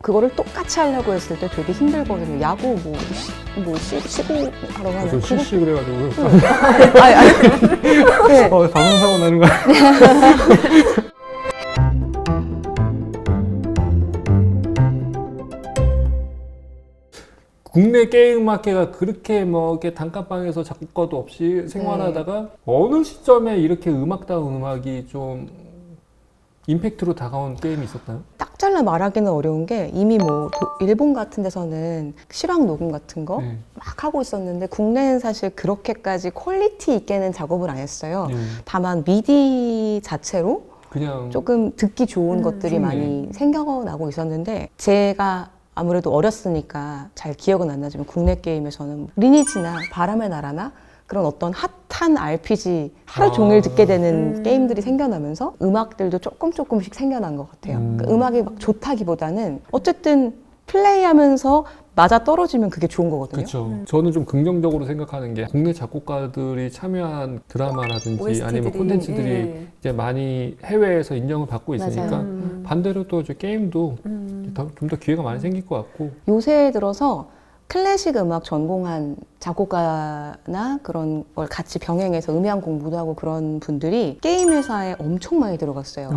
그거를 똑같이 하려고 했을 때 되게 힘들거든요. 야구 쉬고 하러 가면 저 실시 그래가지고 네. 방송사고 나는 거야. 국내 게임 마켓가 그렇게 뭐 이렇게 단칸방에서 작곡가도 없이 생활하다가 어느 시점에 이렇게 음악다운 음악이 좀 임팩트로 다가온 게임이 있었나요? 딱 잘라 말하기는 어려운 게 이미 뭐 일본 같은 데서는 실황 녹음 같은 거 막 하고 있었는데 국내는 사실 그렇게까지 퀄리티 있게는 작업을 안 했어요. 다만 미디 자체로 그냥 조금 듣기 좋은 것들이 많이 생겨나고 있었는데 제가 아무래도 어렸으니까 잘 기억은 안 나지만 국내 게임에서는 리니지나 바람의 나라나 그런 어떤 핫한 RPG 하루 종일 듣게 되는 게임들이 생겨나면서 음악들도 조금씩 생겨난 것 같아요. 그러니까 음악이 막 좋다기보다는 어쨌든 플레이하면서 맞아 떨어지면 그게 좋은 거거든요. 그렇죠. 저는 좀 긍정적으로 생각하는 게 국내 작곡가들이 참여한 드라마라든지 OST 아니면 들이, 콘텐츠들이 이제 많이 해외에서 인정을 받고 있으니까 반대로 또 저 게임도 좀 더 기회가 많이 생길 것 같고. 요새 들어서 클래식 음악 전공한 작곡가나 그런 걸 같이 병행해서 음향 공부도 하고 그런 분들이 게임 회사에 엄청 많이 들어갔어요.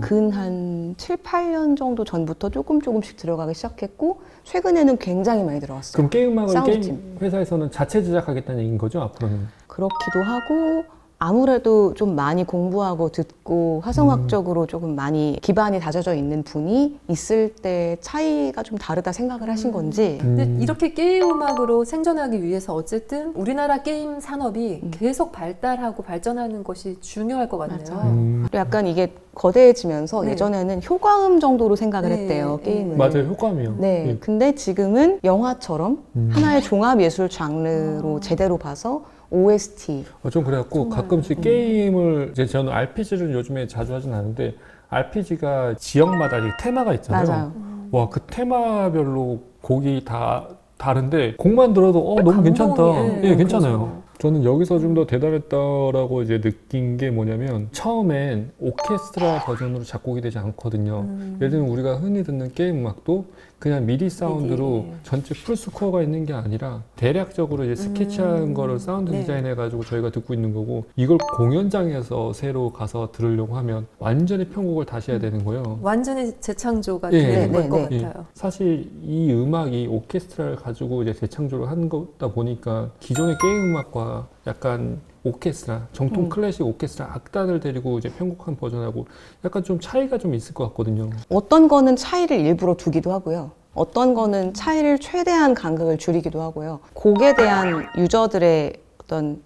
근 한 7, 8년 정도 전부터 조금씩 들어가기 시작했고 최근에는 굉장히 많이 들어왔어요. 그럼 게임 음악을 사운드팀. 게임 회사에서는 자체 제작하겠다는 얘기인 거죠, 앞으로는? 그렇기도 하고 아무래도 좀 많이 공부하고 듣고 화성학적으로 조금 많이 기반이 다져져 있는 분이 있을 때 차이가 좀 다르다 생각을 하신 건지 근데 이렇게 게임 음악으로 생존하기 위해서 어쨌든 우리나라 게임 산업이 계속 발달하고 발전하는 것이 중요할 것 같네요. 맞아요. 그리고 약간 이게 거대해지면서 네. 예전에는 효과음 정도로 생각을 네, 했대요, 네. 게임을. 맞아요, 효과음이요. 네, 근데 지금은 영화처럼 하나의 종합예술 장르로 제대로 봐서 OST. 좀 그래갖고 가끔씩 게임을 이제 저는 RPG를 요즘에 자주 하진 않은데 RPG가 지역마다 이렇게 테마가 있잖아요. 맞아요. 와, 그 테마별로 곡이 다 다른데 곡만 들어도 너무 괜찮다. 감동이, 예, 괜찮아요. 그렇죠. 저는 여기서 좀 더 대단했다라고 이제 느낀 게 뭐냐면 처음엔 오케스트라 버전으로 작곡이 되지 않거든요. 예를 들면 우리가 흔히 듣는 게임 음악도 그냥 미디 사운드로 전체 풀 스코어가 있는 게 아니라 대략적으로 이제 스케치한 거를 사운드 네. 디자인 해가지고 저희가 듣고 있는 거고 이걸 공연장에서 새로 가서 들으려고 하면 완전히 편곡을 다시 해야 되는 거예요. 완전히 재창조가 예, 되는 네, 것 네, 같아요. 사실 이 음악이 오케스트라를 가지고 이제 재창조를 한 거다 보니까 기존의 게임 음악과 약간 오케스트라, 정통 클래식 오케스트라 악단을 데리고 이제 편곡한 버전하고 약간 좀 차이가 좀 있을 것 같거든요. 어떤 거는 차이를 일부러 두기도 하고요. 어떤 거는 차이를 최대한 간극을 줄이기도 하고요. 곡에 대한 유저들의 어떤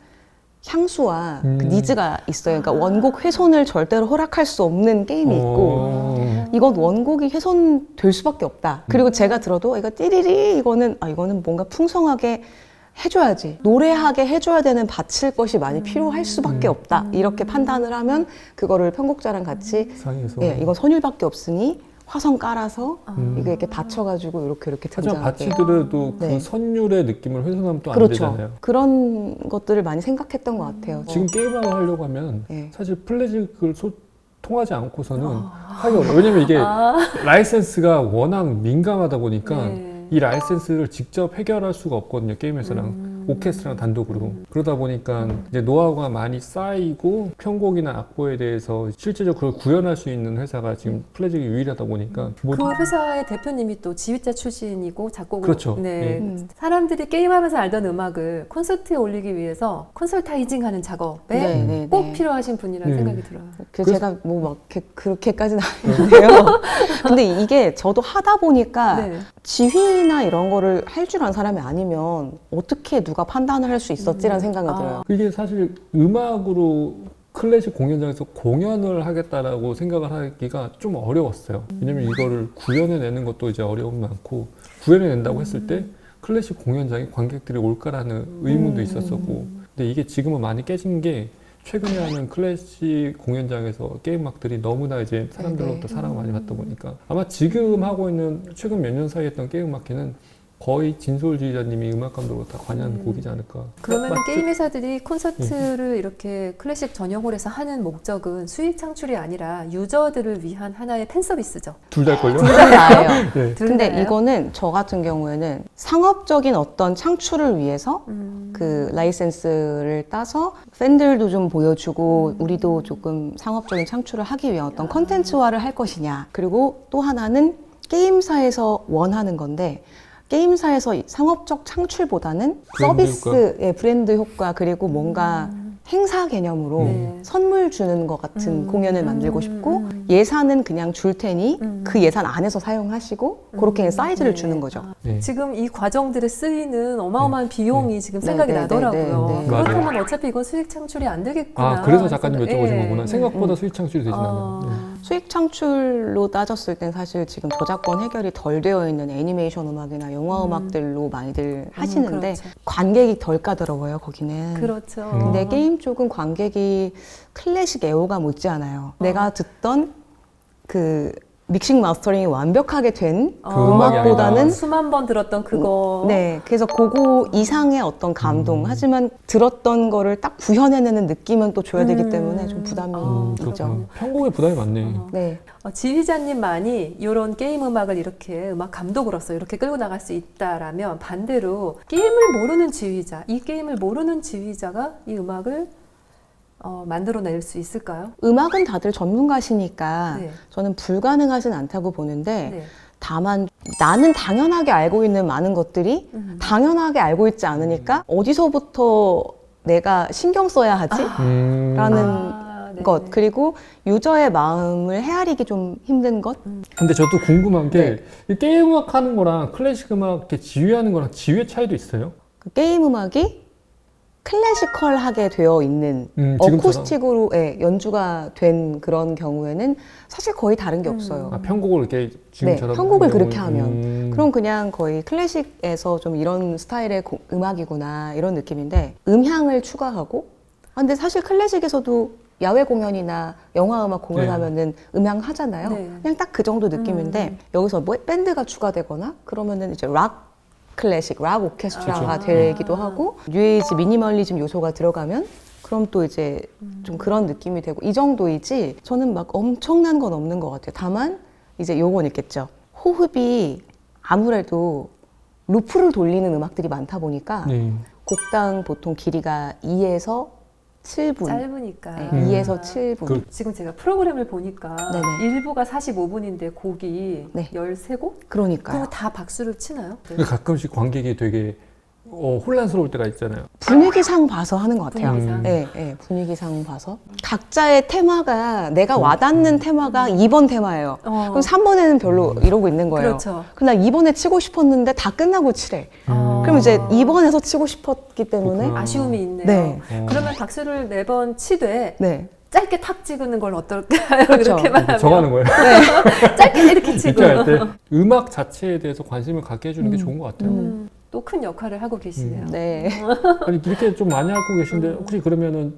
향수와 그 니즈가 있어요. 그러니까 원곡 훼손을 절대로 허락할 수 없는 게임이 있고 이건 원곡이 훼손될 수밖에 없다. 그리고 제가 들어도 이거 띠리리 이거는 뭔가 풍성하게 해줘야지 노래하게 해줘야 되는 바칠 것이 많이 필요할 수밖에 없다. 이렇게 판단을 하면 그거를 편곡자랑 같이 상에서 이건 선율밖에 없으니 화성 깔아서 이게 이렇게 받쳐가지고 이렇게 하지만 등장하게. 받치더라도 네. 그 선율의 느낌을 훼손하면 또 안 그렇죠. 되잖아요. 그런 것들을 많이 생각했던 것 같아요. 지금 게임을 하려고 하면 네. 사실 플래식을 통하지 않고서는 하기 어려워요. 왜냐면 이게 라이센스가 워낙 민감하다 보니까 네. 이 라이센스를 직접 해결할 수가 없거든요. 게임에서랑 오케스트라랑 단독으로. 그러다 보니까 이제 노하우가 많이 쌓이고 편곡이나 악보에 대해서 실제적으로 그걸 구현할 수 있는 회사가 지금 플래식이 유일하다 보니까 그 회사의 대표님이 또 지휘자 출신이고 작곡을 그렇죠. 네. 사람들이 게임하면서 알던 음악을 콘서트에 올리기 위해서 컨설타이징하는 작업에 꼭 필요하신 분이라는 생각이 들어요. 그래서 제가 그렇게까지는 아닌데요. 근데 이게 저도 하다 보니까 네. 지휘나 이런 거를 할 줄 아는 사람이 아니면 어떻게 누가 판단을 할 수 있었지라는 생각이 들어요. 이게 사실 음악으로 클래식 공연장에서 공연을 하겠다라고 생각을 하기가 좀 어려웠어요. 왜냐면 이거를 구현해내는 것도 이제 어려움이 많고 구현해낸다고 했을 때 클래식 공연장에 관객들이 올까라는 의문도 있었었고 근데 이게 지금은 많이 깨진 게 최근에 하는 클래식 공연장에서 게임 음악들이 너무나 이제 사람들로부터 사랑을 많이 받다 보니까 아마 지금 하고 있는 최근 몇 년 사이에 했던 게임 음악회는 거의 진솔주의자님이 음악 감독으로 다 관여한 곡이지 않을까. 그러면 맞죠? 게임 회사들이 콘서트를 이렇게 클래식 전용홀에서 하는 목적은 수익 창출이 아니라 유저들을 위한 하나의 팬 서비스죠. 둘 다일걸요? 둘 다 나예요. 네. 근데 나요? 이거는 저 같은 경우에는 상업적인 어떤 창출을 위해서 그 라이센스를 따서 팬들도 좀 보여주고 우리도 조금 상업적인 창출을 하기 위한 어떤 컨텐츠화를 할 것이냐. 그리고 또 하나는 게임사에서 원하는 건데 게임사에서 상업적 창출보다는 브랜드 서비스의 브랜드 효과 그리고 뭔가 행사 개념으로 네. 선물 주는 것 같은 공연을 만들고 싶고 예산은 그냥 줄 테니 그 예산 안에서 사용하시고 그렇게 사이즈를 네. 주는 거죠. 네. 지금 이 과정들에 쓰이는 어마어마한 비용이 지금 생각이 네, 네, 나더라고요. 네, 네, 네. 그렇다면 맞아요. 어차피 이건 수익 창출이 안 되겠구나. 아, 그래서 작가님 여쭤보신 예. 거구나. 생각보다 수익 창출이 되진 않아요. 네. 수익 창출로 따졌을 땐 사실 지금 저작권 해결이 덜 되어 있는 애니메이션 음악이나 영화 음악들로 많이들 하시는데 그렇죠. 관객이 덜 까다로워요 거기는. 그렇죠. 근데 게임 쪽은 관객이 클래식 애호가 못지 않아요. 내가 듣던 그 믹싱 마스터링이 완벽하게 된 그 음악이 음악보다는 아니라. 수만 번 들었던 그거. 네, 그래서 그거 이상의 어떤 감동. 하지만 들었던 거를 딱 구현해내는 느낌은 또 줘야 되기 때문에 좀 부담이 있죠. 그렇구나. 편곡에 부담이 많네. 네. 지휘자님만이 이런 게임 음악을 이렇게 음악 감독으로서 이렇게 끌고 나갈 수 있다라면 반대로 게임을 모르는 지휘자, 이 게임을 모르는 지휘자가 이 음악을 만들어낼 수 있을까요? 음악은 다들 전문가시니까 네. 저는 불가능하진 않다고 보는데 네. 다만 나는 당연하게 알고 있는 많은 것들이 당연하게 알고 있지 않으니까 어디서부터 내가 신경 써야 하지? 라는 네. 것 그리고 유저의 마음을 헤아리기 좀 힘든 것 근데 저도 궁금한 게 이 게임 음악 하는 거랑 클래식 음악 이렇게 지휘하는 거랑 지휘의 차이도 있어요? 그 게임 음악이 클래시컬하게 되어 있는 지금처럼? 어쿠스틱으로 예, 연주가 된 그런 경우에는 사실 거의 다른 게 없어요. 아, 편곡을 이렇게 네, 지금처럼 편곡을 하는 그렇게 경우는? 하면 그럼 그냥 거의 클래식에서 좀 이런 스타일의 음악이구나 이런 느낌인데 음향을 추가하고 근데 사실 클래식에서도 야외 공연이나 영화 음악 공연하면은 음향 하잖아요. 네. 그냥 딱 그 정도 느낌인데 여기서 뭐 밴드가 추가되거나 그러면은 이제 락 클래식, 락 오케스트라가 그렇죠. 되기도 하고 뉴에이지 미니멀리즘 요소가 들어가면 그럼 또 이제 좀 그런 느낌이 되고 이 정도이지 저는 막 엄청난 건 없는 것 같아요. 다만 이제 요건 있겠죠. 호흡이 아무래도 루프를 돌리는 음악들이 많다 보니까 네. 곡당 보통 길이가 2에서 7분. 짧으니까. 네, 2에서 7분. 그- 지금 제가 프로그램을 보니까 네네. 1부가 45분인데 곡이 네. 13곡? 그러니까요. 그거 다 박수를 치나요? 근데 가끔씩 관객이 되게 혼란스러울 때가 있잖아요. 분위기상 봐서 하는 것 같아요. 분위기상? 네, 네, 분위기상 봐서. 각자의 테마가 내가 와닿는 테마가 2번 테마예요. 그럼 3번에는 별로 이러고 있는 거예요. 그렇죠. 근데 나 2번에 치고 싶었는데 다 끝나고 치래. 아. 그럼 이제 2번에서 치고 싶었기 때문에 그렇구나. 아쉬움이 있네요. 네. 그러면 박수를 4번 치되 네. 짧게 탁 찍는 건 어떨까요? 그렇죠. 그렇게만 하면 정하는 거예요. 짧게 이렇게 치고 이렇게 할 때 음악 자체에 대해서 관심을 갖게 해주는 게 좋은 것 같아요. 또 큰 역할을 하고 계시네요. 네. 아니 이렇게 좀 많이 하고 계신데 혹시 그러면은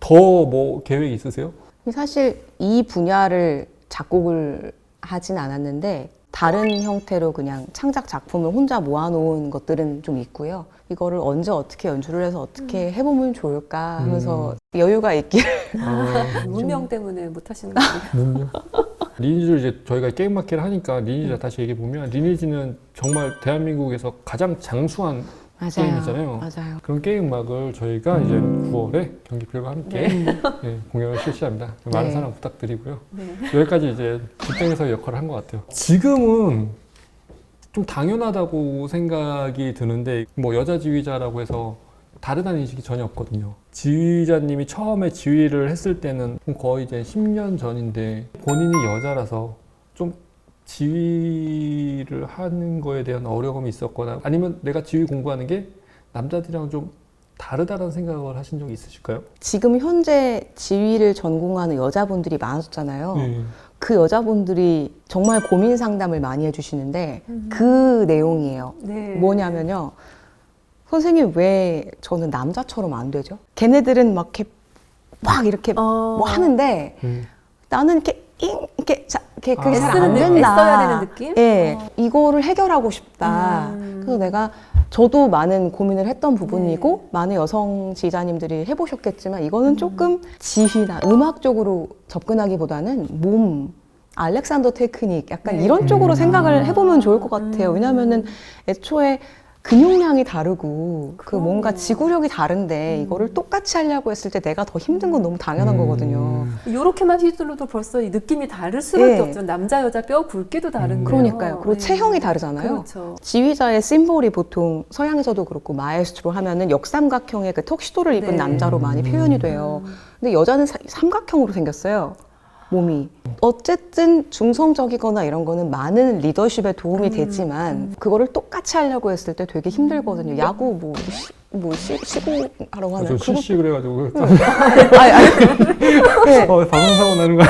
더 뭐 계획이 있으세요? 사실 이 분야를 작곡을 하진 않았는데 다른 형태로 그냥 창작 작품을 혼자 모아놓은 것들은 좀 있고요. 이거를 언제 어떻게 연주를 해서 어떻게 해보면 좋을까 하면서 여유가 있기를. 문명 때문에 못 하시는 거 아니에요? 리니지를 이제 저희가 게임 마켓을 하니까 리니지 다시 얘기해 보면 리니지는 정말 대한민국에서 가장 장수한 게임이잖아요. 맞아요. 그런 게임 음악을 저희가 이제 9월에 경기필과 함께 네, 공연을 실시합니다. 많은 네. 사랑 부탁드리고요. 네. 여기까지 이제 집행에서 역할을 한 것 같아요. 지금은 좀 당연하다고 생각이 드는데 뭐 여자 지휘자라고 해서 다르다는 인식이 전혀 없거든요. 지휘자님이 처음에 지휘를 했을 때는 거의 이제 10년 전인데 본인이 여자라서 좀 지휘를 하는 거에 대한 어려움이 있었거나 아니면 내가 지휘 공부하는 게 남자들이랑 좀 다르다는 생각을 하신 적이 있으실까요? 지금 현재 지휘를 전공하는 여자분들이 많아졌잖아요. 그 여자분들이 정말 고민 상담을 많이 해주시는데 그 내용이에요. 네. 뭐냐면요. 선생님 왜 저는 남자처럼 안 되죠? 걔네들은 막 이렇게 뭐 하는데 나는 이렇게 이렇게 그게 잘 애쓰는 안 느- 된다. 애써야 되는 느낌? 예, 이거를 해결하고 싶다. 그래서 저도 많은 고민을 했던 부분이고 네. 많은 여성 지휘자님들이 해보셨겠지만 이거는 조금 지휘나 음악적으로 접근하기보다는 몸, 알렉산더 테크닉 약간 네. 이런 쪽으로 생각을 해보면 좋을 것 같아요. 왜냐하면은 애초에 근육량이 다르고 그 그럼요. 뭔가 지구력이 다른데 이거를 똑같이 하려고 했을 때 내가 더 힘든 건 너무 당연한 거거든요. 이렇게만 휘둘러도 벌써 이 느낌이 다를 수밖에 네. 없죠. 남자 여자 뼈 굵기도 다른데요. 그러니까요. 그리고 네. 체형이 다르잖아요. 그렇죠. 지휘자의 심볼이 보통 서양에서도 그렇고 마에스트로 하면은 역삼각형의 그 턱시도를 입은 네. 남자로 많이 표현이 돼요. 근데 여자는 삼각형으로 생겼어요. 몸이. 어쨌든 중성적이거나 이런 거는 많은 리더십에 도움이 되지만 그거를 똑같이 하려고 했을 때 되게 힘들거든요. 야구 시구 하라고 하나요? 저 실식을 해가지고 네. 방송사고 나는 거야.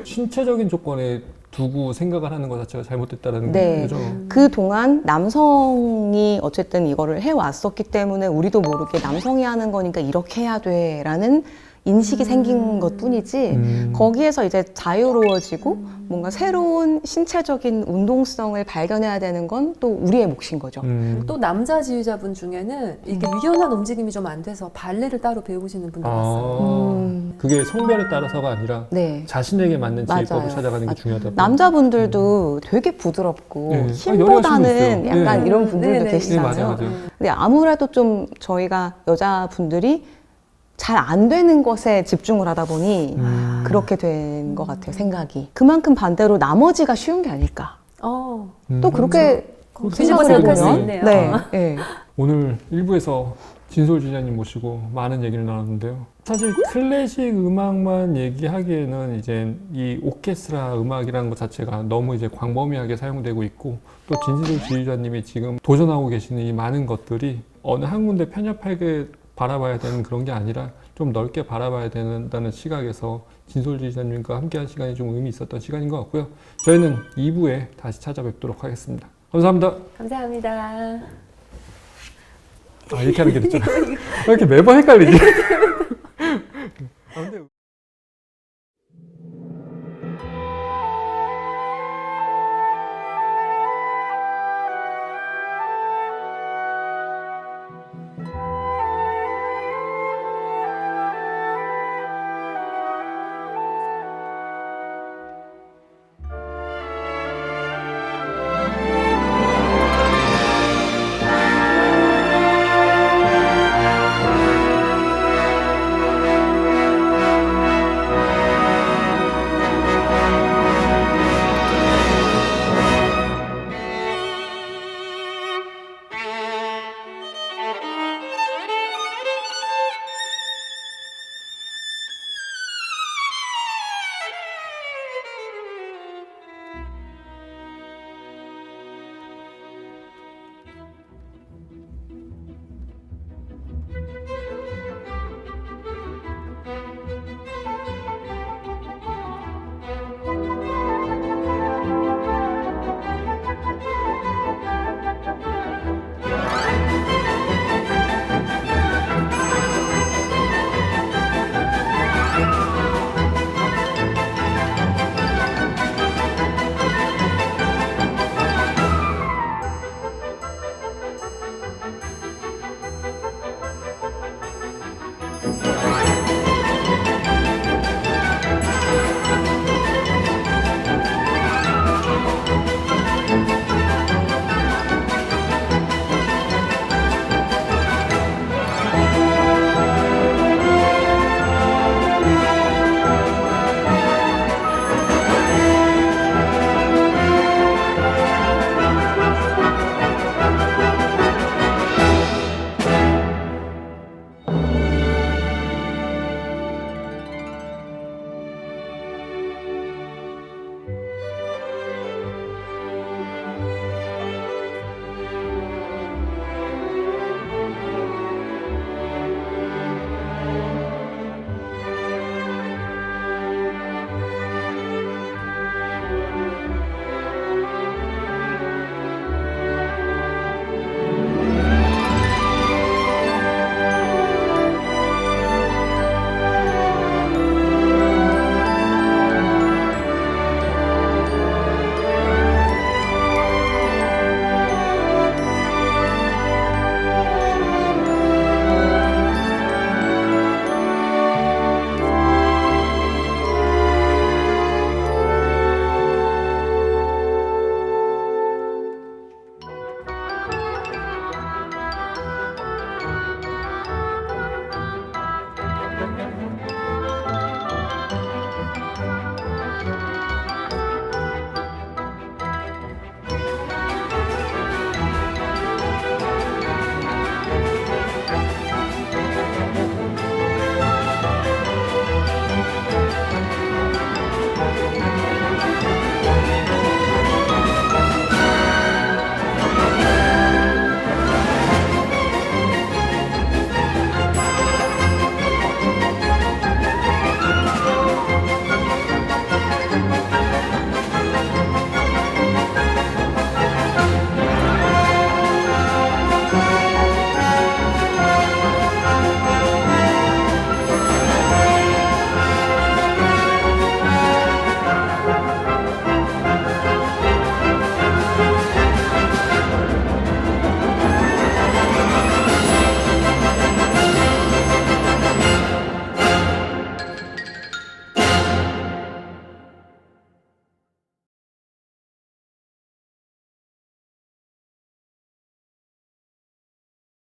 신체적인 조건에 두고 생각을 하는 것 자체가 잘못됐다는 네. 거죠. 그동안 남성이 어쨌든 이거를 해왔었기 때문에 우리도 모르게 남성이 하는 거니까 이렇게 해야 돼라는 인식이 생긴 것 뿐이지 거기에서 이제 자유로워지고 뭔가 새로운 신체적인 운동성을 발견해야 되는 건 또 우리의 몫인 거죠. 또 남자 지휘자분 중에는 이게 유연한 움직임이 좀 안 돼서 발레를 따로 배우시는 분도 봤어요. 그게 성별에 따라서가 아니라 네. 자신에게 맞는 지휘법을 맞아요. 찾아가는 게 중요하다. 남자분들도 되게 부드럽고 네. 힘보다는 여려하시는 분 있어요. 약간 네. 이런 분들도 네, 네. 계시잖아요. 네, 맞아요. 근데 아무래도 좀 저희가 여자분들이 잘 안 되는 것에 집중을 하다 보니 그렇게 된 것 같아요, 생각이. 그만큼 반대로 나머지가 쉬운 게 아닐까. 또 그렇게 뒤집어 생각할 수 해보면, 있네요. 네, 네. 오늘 1부에서 진솔 지휘자님 모시고 많은 얘기를 나눴는데요. 사실 클래식 음악만 얘기하기에는 이제 이 오케스트라 음악이라는 것 자체가 너무 이제 광범위하게 사용되고 있고 또 진솔 지휘자님이 지금 도전하고 계시는 이 많은 것들이 어느 한 군데 편협하게 바라봐야 되는 그런 게 아니라 좀 넓게 바라봐야 된다는 시각에서 진솔 지휘자님과 함께한 시간이 좀 의미 있었던 시간인 것 같고요. 저희는 2부에 다시 찾아뵙도록 하겠습니다. 감사합니다. 감사합니다. 이렇게 하는 게 됐잖아. 왜 이렇게 매번 헷갈리지?